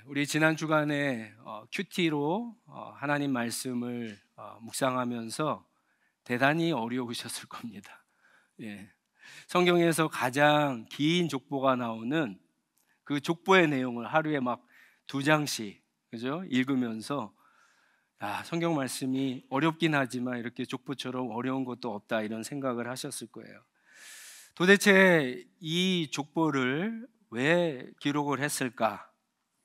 우리 지난 주간에 큐티로 하나님 말씀을 묵상하면서 대단히 어려우셨을 겁니다. 예. 성경에서 가장 긴 족보가 나오는 그 족보의 내용을 하루에 막 2장씩 그죠? 읽으면서 성경 말씀이 어렵긴 하지만 이렇게 족보처럼 어려운 것도 없다 이런 생각을 하셨을 거예요. 도대체 이 족보를 왜 기록을 했을까?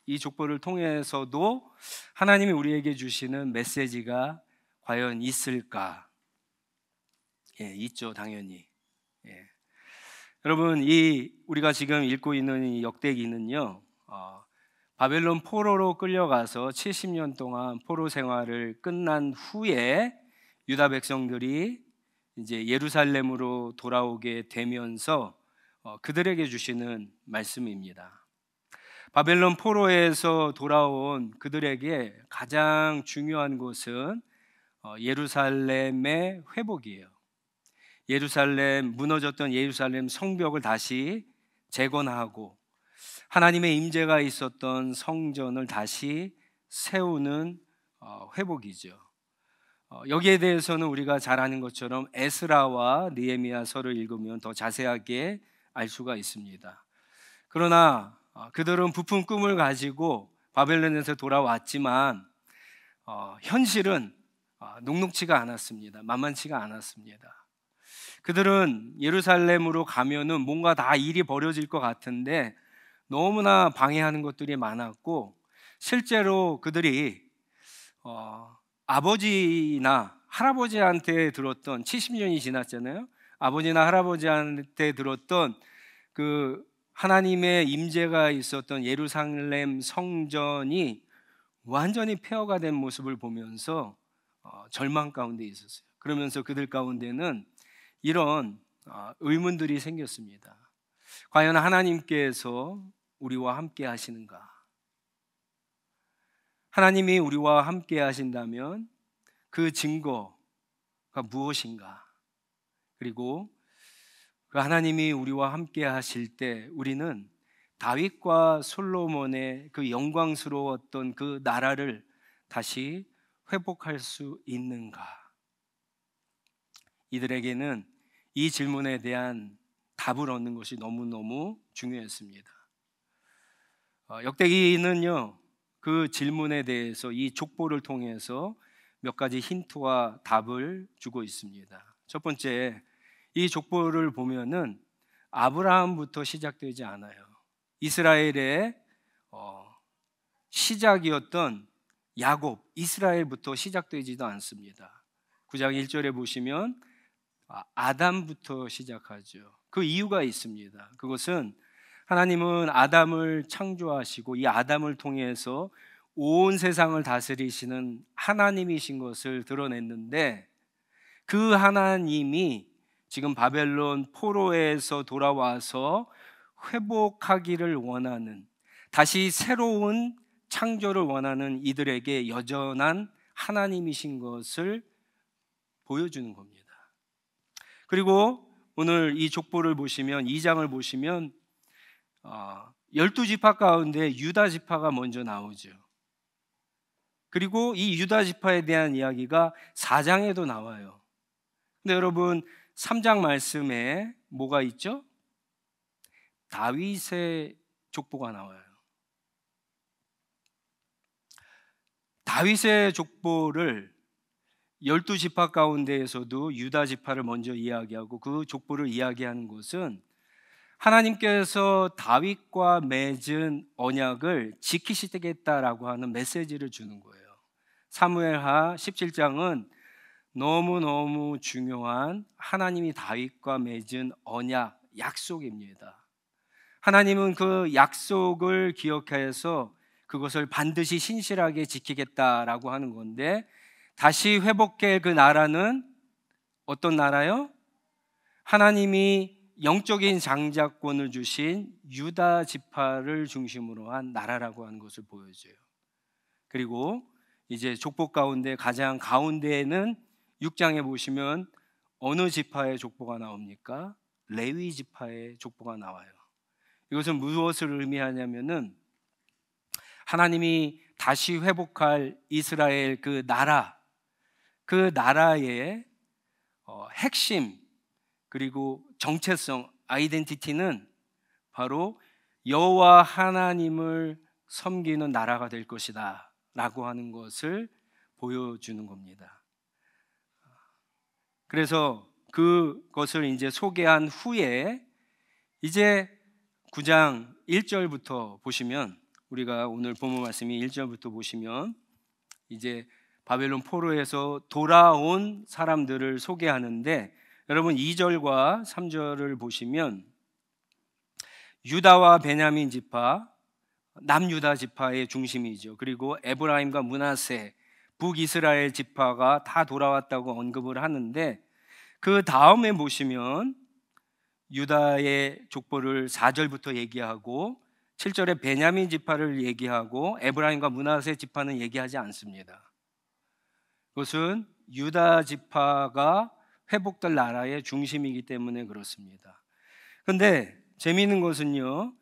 이 족보를 통해서도 하나님이 우리에게 주시는 메시지가 과연 있을까? 있죠, 당연히. 예. 여러분, 우리가 지금 읽고 있는 이 역대기는요, 바벨론 포로로 끌려가서 70년 동안 포로 생활을 끝난 후에 유다 백성들이 이제 예루살렘으로 돌아오게 되면서 그들에게 주시는 말씀입니다. 바벨론 포로에서 돌아온 그들에게 가장 중요한 것은 예루살렘의 회복이에요. 무너졌던 예루살렘 성벽을 다시 재건하고 하나님의 임재가 있었던 성전을 다시 세우는 회복이죠. 여기에 대해서는 우리가 잘 아는 것처럼 에스라와 느헤미야서를 읽으면 더 자세하게 알 수가 있습니다. 그러나 그들은 부푼 꿈을 가지고 바벨론에서 돌아왔지만 현실은 녹록치가 않았습니다. 만만치가 않았습니다. 그들은 예루살렘으로 가면은 뭔가 다 일이 벌어질 것 같은데 너무나 방해하는 것들이 많았고, 실제로 그들이 아버지나 할아버지한테 들었던 70년이 지났잖아요. 아버지나 할아버지한테 들었던 그 하나님의 임재가 있었던 예루살렘 성전이 완전히 폐허가 된 모습을 보면서 절망 가운데 있었어요. 그러면서 그들 가운데는 이런 의문들이 생겼습니다. 과연 하나님께서 우리와 함께 하시는가? 하나님이 우리와 함께 하신다면 그 증거가 무엇인가? 그리고 그 하나님이 우리와 함께 하실 때 우리는 다윗과 솔로몬의 그 영광스러웠던 그 나라를 다시 회복할 수 있는가? 이들에게는 이 질문에 대한 답을 얻는 것이 너무너무 중요했습니다. 역대기는요, 그 질문에 대해서 이 족보를 통해서 몇 가지 힌트와 답을 주고 있습니다. 첫 번째, 이 족보를 보면은 아브라함부터 시작되지 않아요. 이스라엘의 시작이었던 야곱, 이스라엘부터 시작되지도 않습니다. 9장 1절에 보시면 아담부터 시작하죠. 그 이유가 있습니다. 그것은 하나님은 아담을 창조하시고 이 아담을 통해서 온 세상을 다스리시는 하나님이신 것을 드러냈는데, 그 하나님이 지금 바벨론 포로에서 돌아와서 회복하기를 원하는, 다시 새로운 창조를 원하는 이들에게 여전한 하나님이신 것을 보여주는 겁니다. 그리고 오늘 이 족보를 보시면, 2장을 보시면 12지파 가운데 유다 지파가 먼저 나오죠. 그리고 이 유다 지파에 대한 이야기가 4장에도 나와요. 근데 여러분, 3장 말씀에 뭐가 있죠? 다윗의 족보가 나와요. 다윗의 족보를 12지파 가운데에서도 유다 지파를 먼저 이야기하고 그 족보를 이야기하는 것은 하나님께서 다윗과 맺은 언약을 지키시겠다라고 하는 메시지를 주는 거예요. 사무엘하 17장은 너무너무 중요한 하나님이 다윗과 맺은 언약, 약속입니다. 하나님은 그 약속을 기억해서 그것을 반드시 신실하게 지키겠다라고 하는 건데, 다시 회복할 그 나라는 어떤 나라요? 하나님이 영적인 장자권을 주신 유다 지파를 중심으로 한 나라라고 하는 것을 보여줘요. 그리고 이제 족보 가운데 가장 가운데에는 6장에 보시면 어느 지파의 족보가 나옵니까? 레위 지파의 족보가 나와요. 이것은 무엇을 의미하냐면은 하나님이 다시 회복할 이스라엘 그 나라, 그 나라의 핵심 그리고 정체성, 아이덴티티는 바로 여호와 하나님을 섬기는 나라가 될 것이다 라고 하는 것을 보여주는 겁니다. 그래서 그것을 이제 소개한 후에 이제 9장 1절부터 보시면, 우리가 오늘 본문 말씀이 1절부터 보시면 이제 바벨론 포로에서 돌아온 사람들을 소개하는데, 여러분 2절과 3절을 보시면 유다와 베냐민 지파, 남유다 지파의 중심이죠. 그리고 에브라임과 므낫세, 북이스라엘 지파가 다 돌아왔다고 언급을 하는데, 그 다음에 보시면 유다의 족보를 4절부터 얘기하고 7절에 베냐민 지파를 얘기하고 에브라임과 므낫세 지파는 얘기하지 않습니다. 그것은 유다 지파가 회복될 나라의 중심이기 때문에 그렇습니다. 그런데 재미있는 것은요,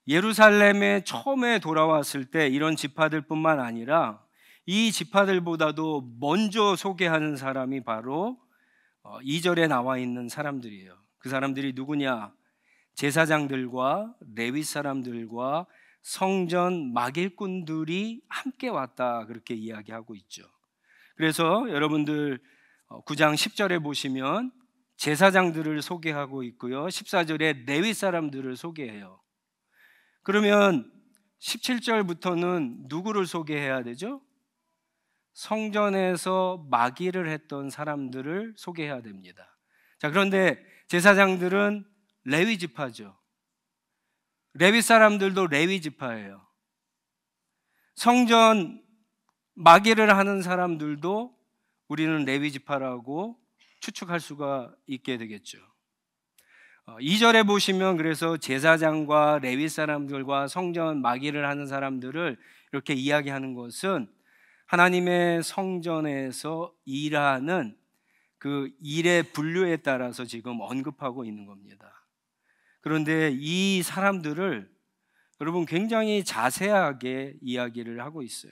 예루살렘에 처음에 돌아왔을 때 이런 지파들뿐만 아니라 이 지파들보다도 먼저 소개하는 사람이 바로 2절에 나와 있는 사람들이에요. 그 사람들이 누구냐? 제사장들과 레위 사람들과 성전 막일꾼들이 함께 왔다, 그렇게 이야기하고 있죠. 그래서 여러분들 9장 10절에 보시면 제사장들을 소개하고 있고요, 14절에 레위 사람들을 소개해요. 그러면 17절부터는 누구를 소개해야 되죠? 성전에서 마귀를 했던 사람들을 소개해야 됩니다. 자, 그런데 제사장들은 레위 지파죠. 레위 사람들도 레위 지파예요. 성전 마귀를 하는 사람들도 우리는 레위 지파라고 추측할 수가 있게 되겠죠. 2절에 보시면 그래서 제사장과 레위 사람들과 성전 마귀를 하는 사람들을 이렇게 이야기하는 것은 하나님의 성전에서 일하는 그 일의 분류에 따라서 지금 언급하고 있는 겁니다. 그런데 이 사람들을 여러분 굉장히 자세하게 이야기를 하고 있어요.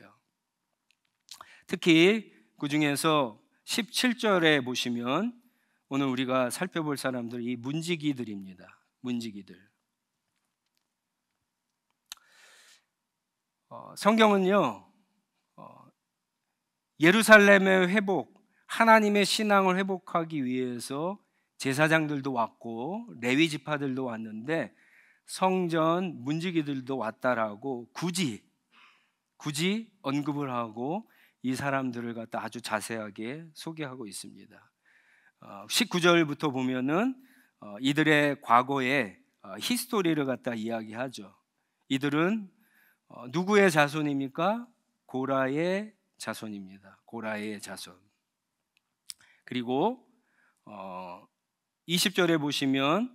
특히 그 중에서 17절에 보시면 오늘 우리가 살펴볼 사람들이 이 문지기들입니다. 문지기들. 성경은요, 예루살렘의 회복, 하나님의 신앙을 회복하기 위해서 제사장들도 왔고 레위 지파들도 왔는데 성전 문지기들도 왔다라고 굳이 언급을 하고 이 사람들을 갖다 아주 자세하게 소개하고 있습니다. 19절부터 보면은 이들의 과거의 히스토리를 갖다 이야기하죠. 이들은 누구의 자손입니까? 고라의 자손입니다. 고라의 자손. 그리고 20절에 보시면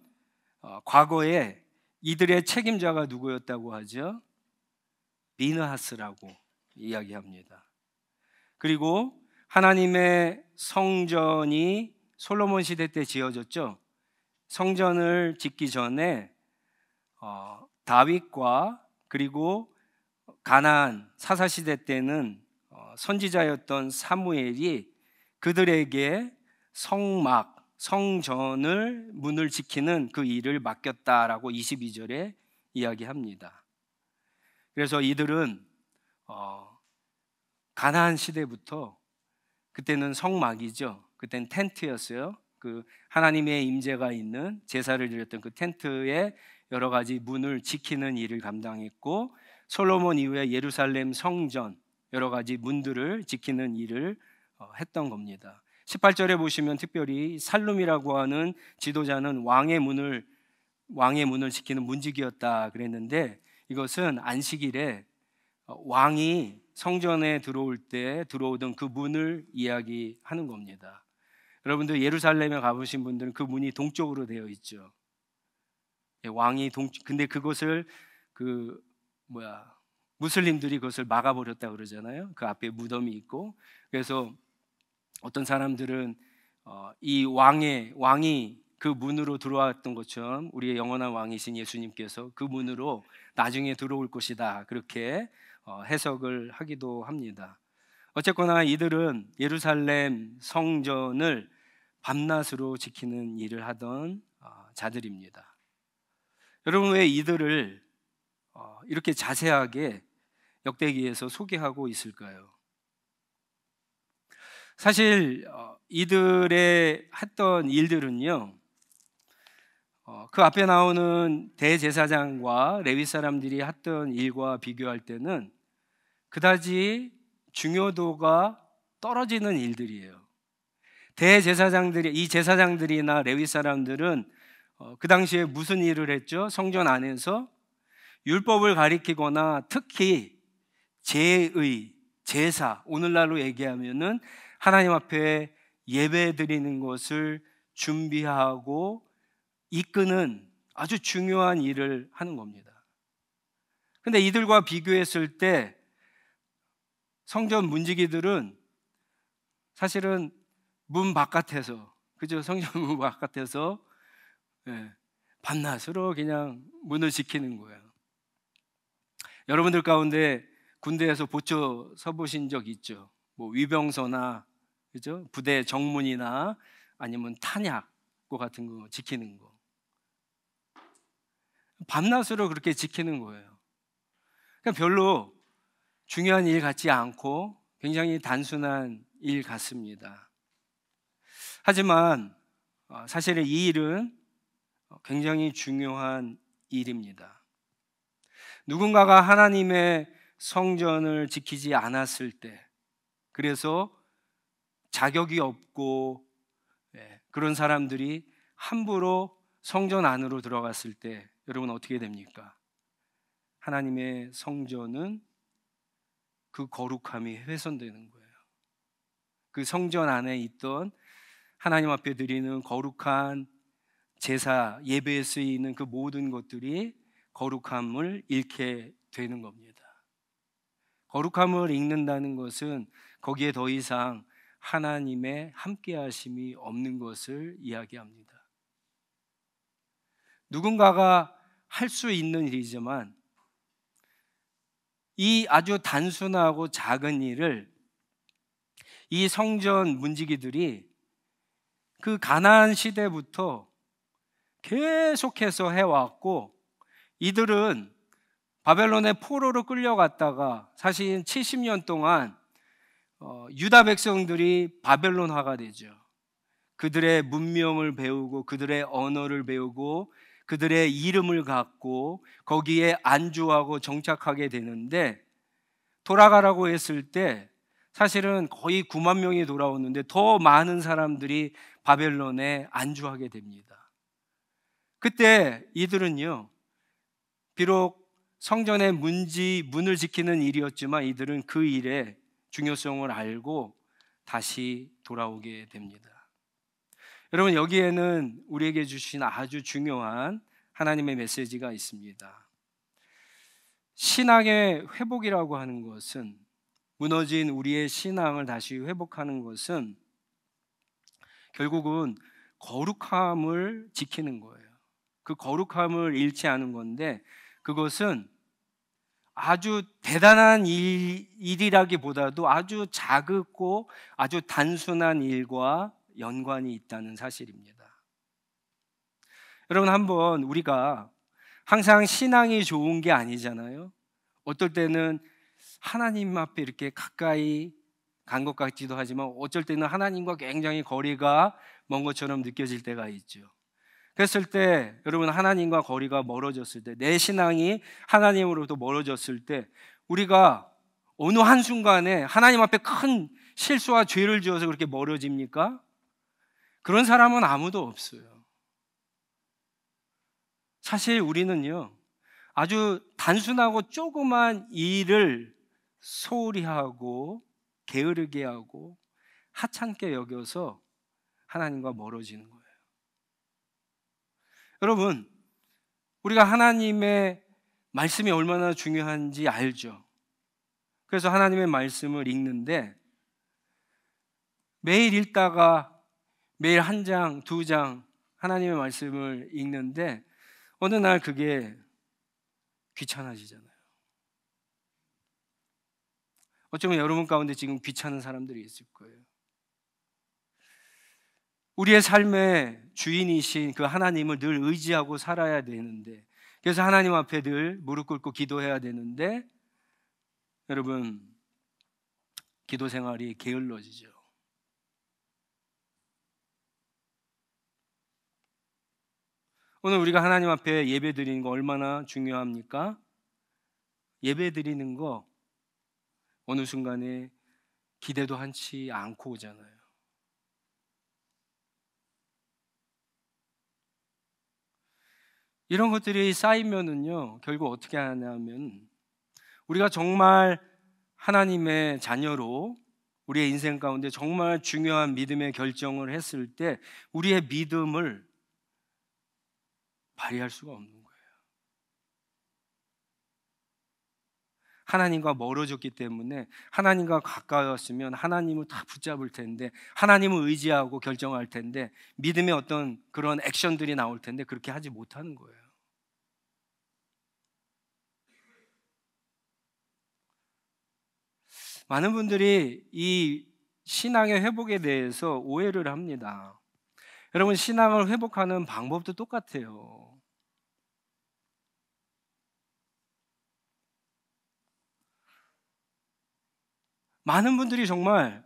과거에 이들의 책임자가 누구였다고 하죠? 비느하스라고 이야기합니다. 그리고 하나님의 성전이 솔로몬 시대 때 지어졌죠. 성전을 짓기 전에 다윗과 그리고 가나안 사사시대 때는 선지자였던 사무엘이 그들에게 성전을 문을 지키는 그 일을 맡겼다라고 22절에 이야기합니다. 그래서 이들은 가나안 시대부터, 그때는 성막이죠. 그때는 텐트였어요. 그 하나님의 임재가 있는 제사를 드렸던 그 텐트에 여러 가지 문을 지키는 일을 감당했고, 솔로몬 이후에 예루살렘 성전 여러 가지 문들을 지키는 일을 했던 겁니다. 18절에 보시면 특별히 살룸이라고 하는 지도자는 왕의 문을 지키는 문지기였다 그랬는데, 이것은 안식일에 왕이 성전에 들어오던 그 문을 이야기하는 겁니다. 여러분들 예루살렘에 가보신 분들은 그 문이 동쪽으로 되어 있죠. 왕이 근데 그것을 무슬림들이 그것을 막아버렸다 그러잖아요. 그 앞에 무덤이 있고. 그래서 어떤 사람들은 이 왕이 그 문으로 들어왔던 것처럼 우리의 영원한 왕이신 예수님께서 그 문으로 나중에 들어올 것이다, 그렇게 해석을 하기도 합니다. 어쨌거나 이들은 예루살렘 성전을 밤낮으로 지키는 일을 하던 자들입니다. 여러분, 왜 이들을 이렇게 자세하게 역대기에서 소개하고 있을까요? 사실 이들의 했던 일들은요, 그 앞에 나오는 대제사장과 레위 사람들이 했던 일과 비교할 때는 그다지 중요도가 떨어지는 일들이에요. 대제사장들이, 이 제사장들이나 레위 사람들은 그 당시에 무슨 일을 했죠? 성전 안에서 율법을 가리키거나 특히 제의, 제사, 오늘날로 얘기하면은 하나님 앞에 예배 드리는 것을 준비하고 이끄는 아주 중요한 일을 하는 겁니다. 근데 이들과 비교했을 때 성전 문지기들은 사실은 문 바깥에서, 그죠? 성전 문 바깥에서 밤낮으로 그냥 문을 지키는 거예요. 여러분들 가운데 군대에서 보초 서보신 적 있죠? 뭐 위병소나, 그죠? 부대 정문이나 아니면 탄약고 같은 거 지키는 거. 밤낮으로 그렇게 지키는 거예요. 그러니까 별로 중요한 일 같지 않고 굉장히 단순한 일 같습니다. 하지만 사실은 이 일은 굉장히 중요한 일입니다. 누군가가 하나님의 성전을 지키지 않았을 때, 그래서 자격이 없고 그런 사람들이 함부로 성전 안으로 들어갔을 때 여러분 어떻게 됩니까? 하나님의 성전은 그 거룩함이 훼손되는 거예요. 그 성전 안에 있던 하나님 앞에 드리는 거룩한 제사, 예배에 쓰이는 그 모든 것들이 거룩함을 잃게 되는 겁니다. 거룩함을 잃는다는 것은 거기에 더 이상 하나님의 함께하심이 없는 것을 이야기합니다. 누군가가 할 수 있는 일이지만 이 아주 단순하고 작은 일을 이 성전 문지기들이 그 가나안 시대부터 계속해서 해왔고, 이들은 바벨론의 포로로 끌려갔다가 사실 70년 동안 유다 백성들이 바벨론화가 되죠. 그들의 문명을 배우고 그들의 언어를 배우고 그들의 이름을 갖고 거기에 안주하고 정착하게 되는데, 돌아가라고 했을 때 사실은 거의 9만 명이 돌아오는데 더 많은 사람들이 바벨론에 안주하게 됩니다. 그때 이들은요, 비록 성전의 문을 지키는 일이었지만 이들은 그 일의 중요성을 알고 다시 돌아오게 됩니다. 여러분, 여기에는 우리에게 주신 아주 중요한 하나님의 메시지가 있습니다. 신앙의 회복이라고 하는 것은, 무너진 우리의 신앙을 다시 회복하는 것은 결국은 거룩함을 지키는 거예요. 그 거룩함을 잃지 않은 건데, 그것은 아주 대단한 일이라기보다도 아주 작고 아주 단순한 일과 연관이 있다는 사실입니다. 여러분, 한번 우리가 항상 신앙이 좋은 게 아니잖아요. 어떨 때는 하나님 앞에 이렇게 가까이 간 것 같기도 하지만 어쩔 때는 하나님과 굉장히 거리가 먼 것처럼 느껴질 때가 있죠. 그랬을 때 여러분, 하나님과 거리가 멀어졌을 때, 내 신앙이 하나님으로부터 멀어졌을 때 우리가 어느 한순간에 하나님 앞에 큰 실수와 죄를 지어서 그렇게 멀어집니까? 그런 사람은 아무도 없어요. 사실 우리는요, 아주 단순하고 조그만 일을 소홀히 하고 게으르게 하고 하찮게 여겨서 하나님과 멀어지는 거예요. 여러분, 우리가 하나님의 말씀이 얼마나 중요한지 알죠? 그래서 하나님의 말씀을 읽는데 매일 읽다가 매일 한 장, 두 장, 하나님의 말씀을 읽는데 어느 날 그게 귀찮아지잖아요. 어쩌면 여러분 가운데 지금 귀찮은 사람들이 있을 거예요. 우리의 삶의 주인이신 그 하나님을 늘 의지하고 살아야 되는데, 그래서 하나님 앞에 늘 무릎 꿇고 기도해야 되는데, 여러분 기도 생활이 게을러지죠. 오늘 우리가 하나님 앞에 예배 드리는 거 얼마나 중요합니까? 예배 드리는 거 어느 순간에 기대도 한치 않고 오잖아요. 이런 것들이 쌓이면은요, 결국 어떻게 하냐면 우리가 정말 하나님의 자녀로 우리의 인생 가운데 정말 중요한 믿음의 결정을 했을 때 우리의 믿음을 발휘할 수가 없는 거예요. 하나님과 멀어졌기 때문에, 하나님과 가까웠으면 하나님을 다 붙잡을 텐데, 하나님을 의지하고 결정할 텐데, 믿음의 어떤 그런 액션들이 나올 텐데 그렇게 하지 못하는 거예요. 많은 분들이 이 신앙의 회복에 대해서 오해를 합니다. 여러분, 신앙을 회복하는 방법도 똑같아요. 많은 분들이 정말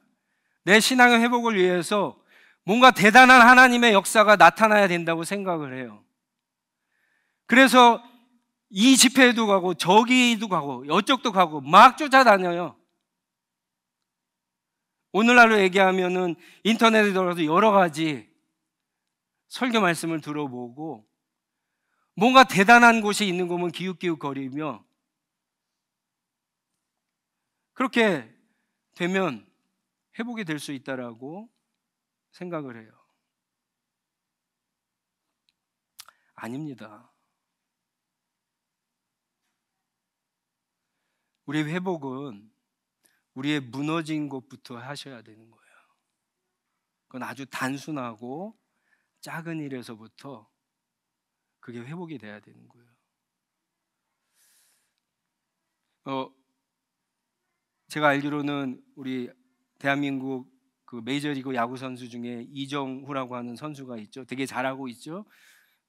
내 신앙의 회복을 위해서 뭔가 대단한 하나님의 역사가 나타나야 된다고 생각을 해요. 그래서 이 집회에도 가고 저기도 가고 이쪽도 가고 막 쫓아다녀요. 오늘날로 얘기하면은 인터넷에 들어가서 여러 가지 설교 말씀을 들어보고 뭔가 대단한 곳이 있는 거면 기웃기웃거리며, 그렇게 되면 회복이 될 수 있다라고 생각을 해요. 아닙니다. 우리의 회복은 우리의 무너진 곳부터 하셔야 되는 거예요. 그건 아주 단순하고 작은 일에서부터 그게 회복이 돼야 되는 거예요. 제가 알기로는 우리 대한민국 그 메이저리그 야구 선수 중에 이정후라고 하는 선수가 있죠. 되게 잘하고 있죠.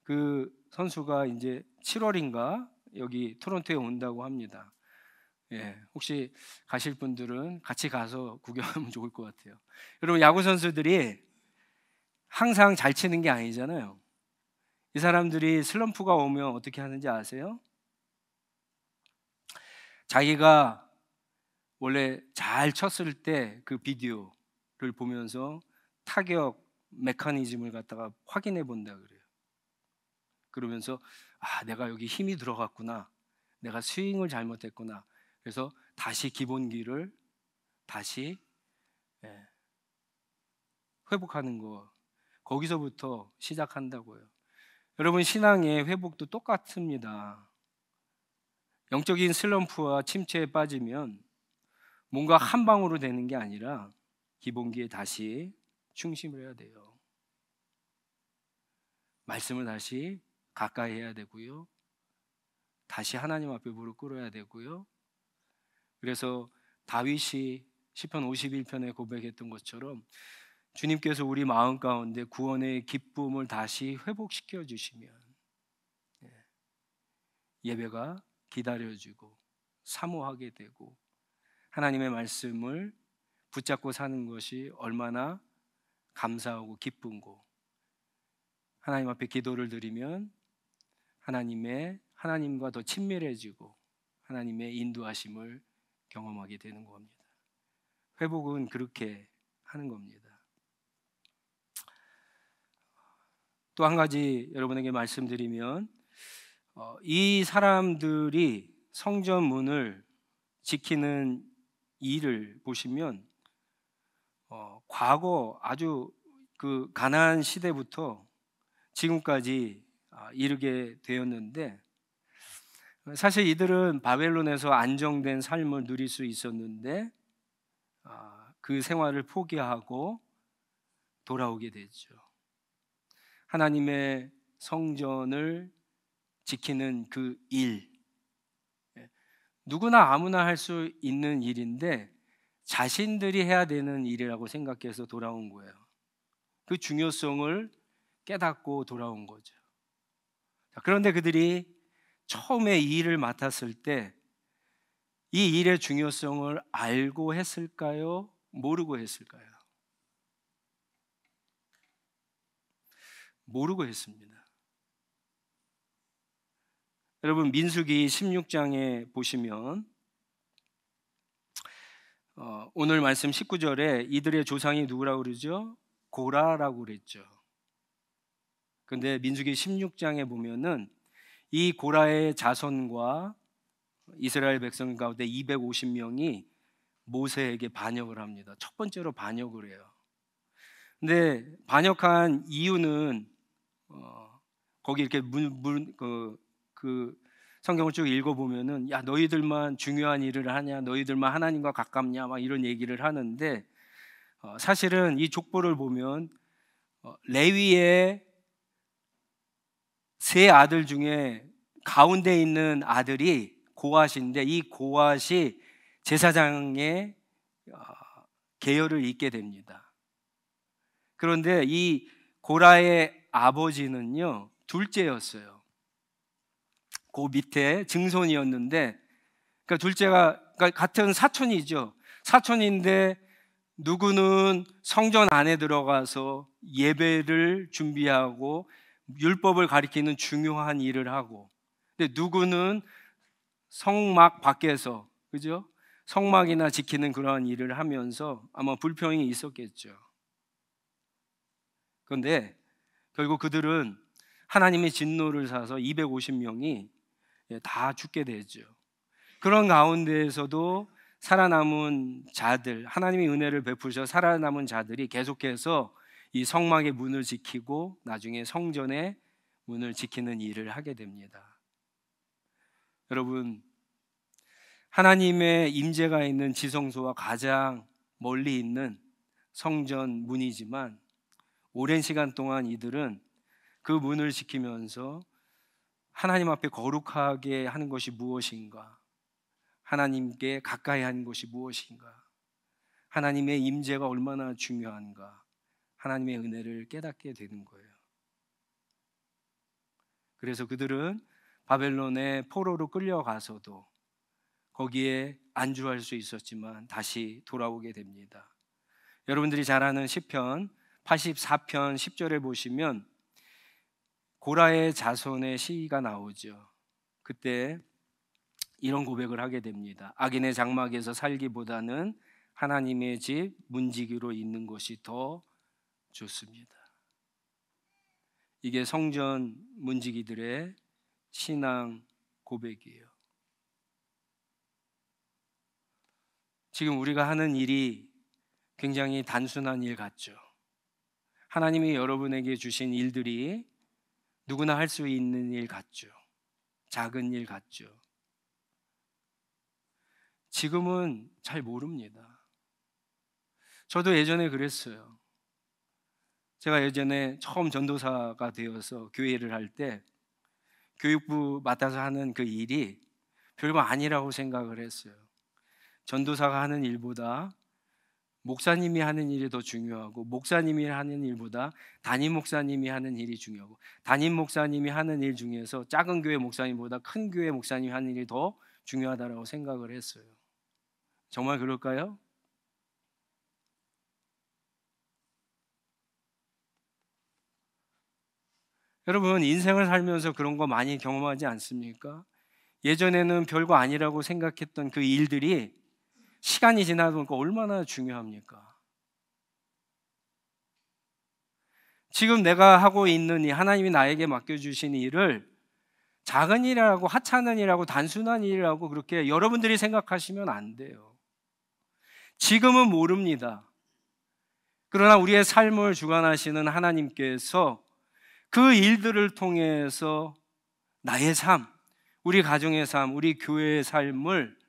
그 선수가 이제 7월인가 여기 토론토에 온다고 합니다. 예, 혹시 가실 분들은 같이 가서 구경하면 좋을 것 같아요. 여러분, 야구 선수들이 항상 잘 치는 게 아니잖아요. 이 사람들이 슬럼프가 오면 어떻게 하는지 아세요? 자기가 원래 잘 쳤을 때 그 비디오를 보면서 타격 메커니즘을 갖다가 확인해 본다 그래요. 그러면서 내가 여기 힘이 들어갔구나, 내가 스윙을 잘못했구나, 그래서 다시 기본기를 다시 회복하는 거, 거기서부터 시작한다고요. 여러분, 신앙의 회복도 똑같습니다. 영적인 슬럼프와 침체에 빠지면 뭔가 한 방으로 되는 게 아니라 기본기에 다시 충실을 해야 돼요. 말씀을 다시 가까이 해야 되고요, 다시 하나님 앞에 무릎 꿇어야 되고요. 그래서 다윗이 시편 51편에 고백했던 것처럼 주님께서 우리 마음 가운데 구원의 기쁨을 다시 회복시켜 주시면 예배가 기다려지고 사모하게 되고 하나님의 말씀을 붙잡고 사는 것이 얼마나 감사하고 기쁜고, 하나님 앞에 기도를 드리면 하나님과 더 친밀해지고 하나님의 인도하심을 경험하게 되는 겁니다. 회복은 그렇게 하는 겁니다. 또 한 가지 여러분에게 말씀드리면, 이 사람들이 성전 문을 지키는 일을 보시면 과거 아주 그 가나안 시대부터 지금까지 이르게 되었는데, 사실 이들은 바벨론에서 안정된 삶을 누릴 수 있었는데 그 생활을 포기하고 돌아오게 됐죠. 하나님의 성전을 지키는 그 일, 누구나 아무나 할 수 있는 일인데 자신들이 해야 되는 일이라고 생각해서 돌아온 거예요. 그 중요성을 깨닫고 돌아온 거죠. 그런데 그들이 처음에 이 일을 맡았을 때 이 일의 중요성을 알고 했을까요? 모르고 했을까요? 모르고 했습니다. 여러분, 민수기 16장에 보시면 오늘 말씀 19절에 이들의 조상이 누구라고 그러죠? 고라라고 그랬죠. 근데 민수기 16장에 보면은 이 고라의 자손과 이스라엘 백성 가운데 250명이 모세에게 반역을 합니다. 첫 번째로 반역을 해요. 근데 반역한 이유는 거기 이렇게 그 성경을 쭉 읽어보면은 야, 너희들만 중요한 일을 하냐, 너희들만 하나님과 가깝냐, 막 이런 얘기를 하는데 사실은 이 족보를 보면 레위의 세 아들 중에 가운데 있는 아들이 고앗인데 이 고앗이 제사장의 계열을 잇게 됩니다. 그런데 이 고라의 아버지는요, 둘째였어요. 그 밑에 증손이었는데, 그러니까 둘째가 그러니까 같은 사촌이죠. 사촌인데 누구는 성전 안에 들어가서 예배를 준비하고 율법을 가리키는 중요한 일을 하고, 근데 누구는 성막 밖에서, 그죠? 성막이나 지키는 그러한 일을 하면서 아마 불평이 있었겠죠. 그런데 결국 그들은 하나님의 진노를 사서 250명이 다 죽게 되죠. 그런 가운데에서도 살아남은 자들, 하나님의 은혜를 베푸셔 살아남은 자들이 계속해서 이 성막의 문을 지키고 나중에 성전의 문을 지키는 일을 하게 됩니다. 여러분, 하나님의 임재가 있는 지성소와 가장 멀리 있는 성전 문이지만 오랜 시간 동안 이들은 그 문을 지키면서 하나님 앞에 거룩하게 하는 것이 무엇인가, 하나님께 가까이 하는 것이 무엇인가, 하나님의 임재가 얼마나 중요한가, 하나님의 은혜를 깨닫게 되는 거예요. 그래서 그들은 바벨론의 포로로 끌려가서도 거기에 안주할 수 있었지만 다시 돌아오게 됩니다. 여러분들이 잘 아는 시편 84편 10절에 보시면 고라의 자손의 시가 나오죠. 그때 이런 고백을 하게 됩니다. 악인의 장막에서 살기보다는 하나님의 집 문지기로 있는 것이 더 좋습니다. 이게 성전 문지기들의 신앙 고백이에요. 지금 우리가 하는 일이 굉장히 단순한 일 같죠. 하나님이 여러분에게 주신 일들이 누구나 할 수 있는 일 같죠. 작은 일 같죠. 지금은 잘 모릅니다. 저도 예전에 그랬어요. 제가 예전에 처음 전도사가 되어서 교회를 할 때 교육부 맡아서 하는 그 일이 별거 아니라고 생각을 했어요. 전도사가 하는 일보다 목사님이 하는 일이 더 중요하고, 목사님이 하는 일보다 담임 목사님이 하는 일이 중요하고, 담임 목사님이 하는 일 중에서 작은 교회 목사님보다 큰 교회 목사님이 하는 일이 더 중요하다고 생각을 했어요. 정말 그럴까요? 여러분, 인생을 살면서 그런 거 많이 경험하지 않습니까? 예전에는 별거 아니라고 생각했던 그 일들이 시간이 지나다 보니까 얼마나 중요합니까? 지금 내가 하고 있는 이 하나님이 나에게 맡겨주신 일을 작은 일이라고, 하찮은 일이라고, 단순한 일이라고 그렇게 여러분들이 생각하시면 안 돼요. 지금은 모릅니다. 그러나 우리의 삶을 주관하시는 하나님께서 그 일들을 통해서 나의 삶, 우리 가정의 삶, 우리 교회의 삶을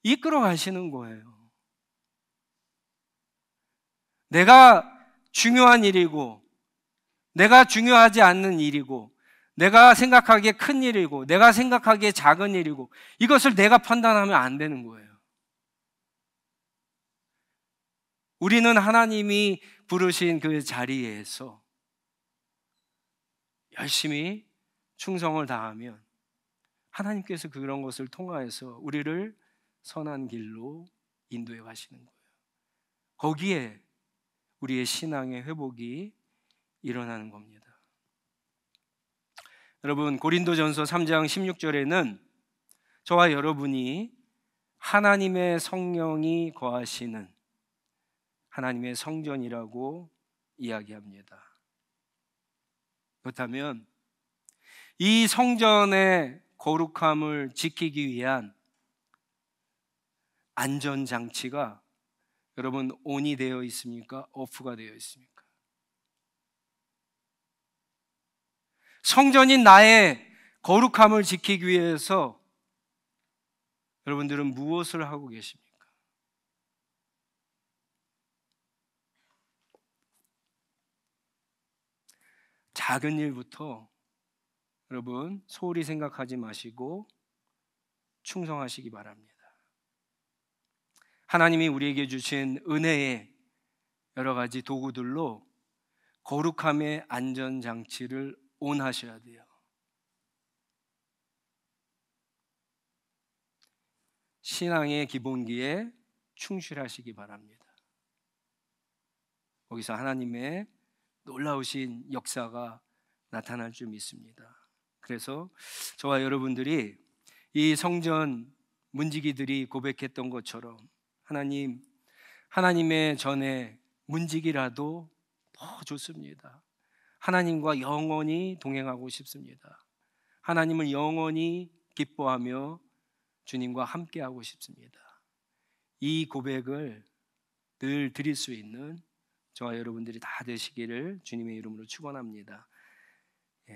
이끌어 가시는 거예요. 내가 중요한 일이고 내가 중요하지 않는 일이고, 내가 생각하기에 큰 일이고, 내가 생각하기에 작은 일이고, 이것을 내가 판단하면 안 되는 거예요. 우리는 하나님이 부르신 그 자리에서 열심히 충성을 다하면 하나님께서 그런 것을 통하여서 우리를 선한 길로 인도해 가시는 거예요. 거기에 우리의 신앙의 회복이 일어나는 겁니다. 여러분, 고린도전서 3장 16절에는 저와 여러분이 하나님의 성령이 거하시는 하나님의 성전이라고 이야기합니다. 그렇다면 이 성전의 거룩함을 지키기 위한 안전장치가 여러분 온이 되어 있습니까? 오프가 되어 있습니까? 성전인 나의 거룩함을 지키기 위해서 여러분들은 무엇을 하고 계십니까? 작은 일부터 여러분 소홀히 생각하지 마시고 충성하시기 바랍니다. 하나님이 우리에게 주신 은혜의 여러 가지 도구들로 거룩함의 안전장치를 온하셔야 돼요. 신앙의 기본기에 충실하시기 바랍니다. 거기서 하나님의 놀라우신 역사가 나타날 줄 믿습니다. 그래서 저와 여러분들이 이 성전 문지기들이 고백했던 것처럼 하나님의 전에 문지기라도 더 좋습니다. 하나님과 영원히 동행하고 싶습니다. 하나님을 영원히 기뻐하며 주님과 함께하고 싶습니다. 이 고백을 늘 드릴 수 있는 저와 여러분들이 다 되시기를 주님의 이름으로 축원합니다.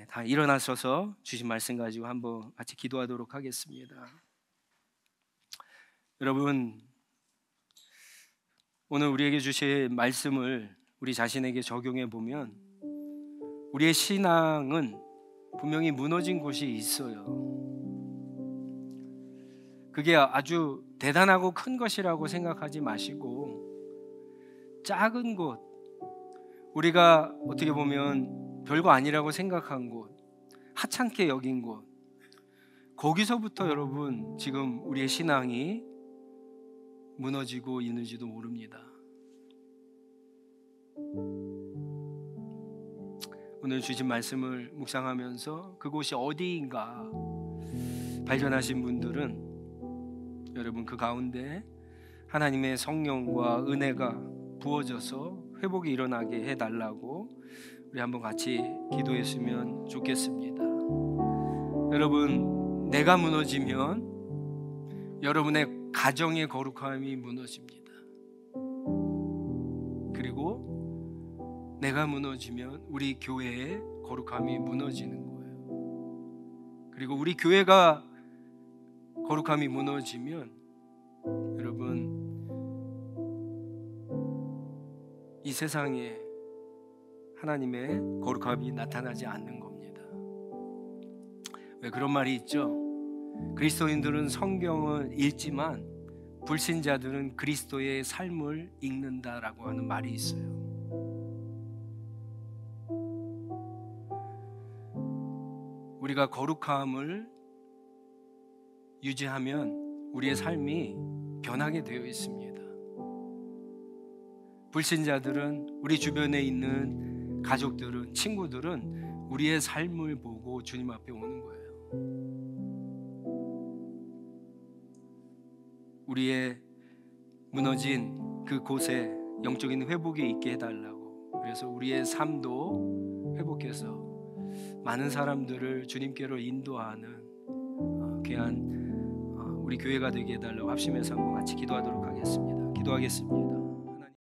다 일어나셔서 주신 말씀 가지고 한번 같이 기도하도록 하겠습니다. 여러분, 오늘 우리에게 주신 말씀을 우리 자신에게 적용해 보면 우리의 신앙은 분명히 무너진 곳이 있어요. 그게 아주 대단하고 큰 것이라고 생각하지 마시고 작은 곳, 우리가 어떻게 보면 별거 아니라고 생각한 곳, 하찮게 여긴 곳, 거기서부터 여러분 지금 우리의 신앙이 무너지고 있는지도 모릅니다. 오늘 주신 말씀을 묵상하면서 그곳이 어디인가 발견하신 분들은 여러분 그 가운데 하나님의 성령과 은혜가 부어져서 회복이 일어나게 해달라고 우리 한번 같이 기도했으면 좋겠습니다. 여러분, 내가 무너지면 여러분의 가정의 거룩함이 무너집니다. 그리고 내가 무너지면 우리 교회의 거룩함이 무너지는 거예요. 그리고 우리 교회가 거룩함이 무너지면 여러분 이 세상에 하나님의 거룩함이 나타나지 않는 겁니다. 왜 그런 말이 있죠? 그리스도인들은 성경을 읽지만 불신자들은 그리스도의 삶을 읽는다라고 하는 말이 있어요. 우리가 거룩함을 유지하면 우리의 삶이 변하게 되어 있습니다. 불신자들은, 우리 주변에 있는 가족들은, 친구들은 우리의 삶을 보고 주님 앞에 오는 거예요. 우리의 무너진 그 곳에 영적인 회복이 있게 해달라고, 그래서 우리의 삶도 회복해서 많은 사람들을 주님께로 인도하는 귀한 우리 교회가 되게 해달라고 합심해서 한번 같이 기도하도록 하겠습니다. 기도하겠습니다.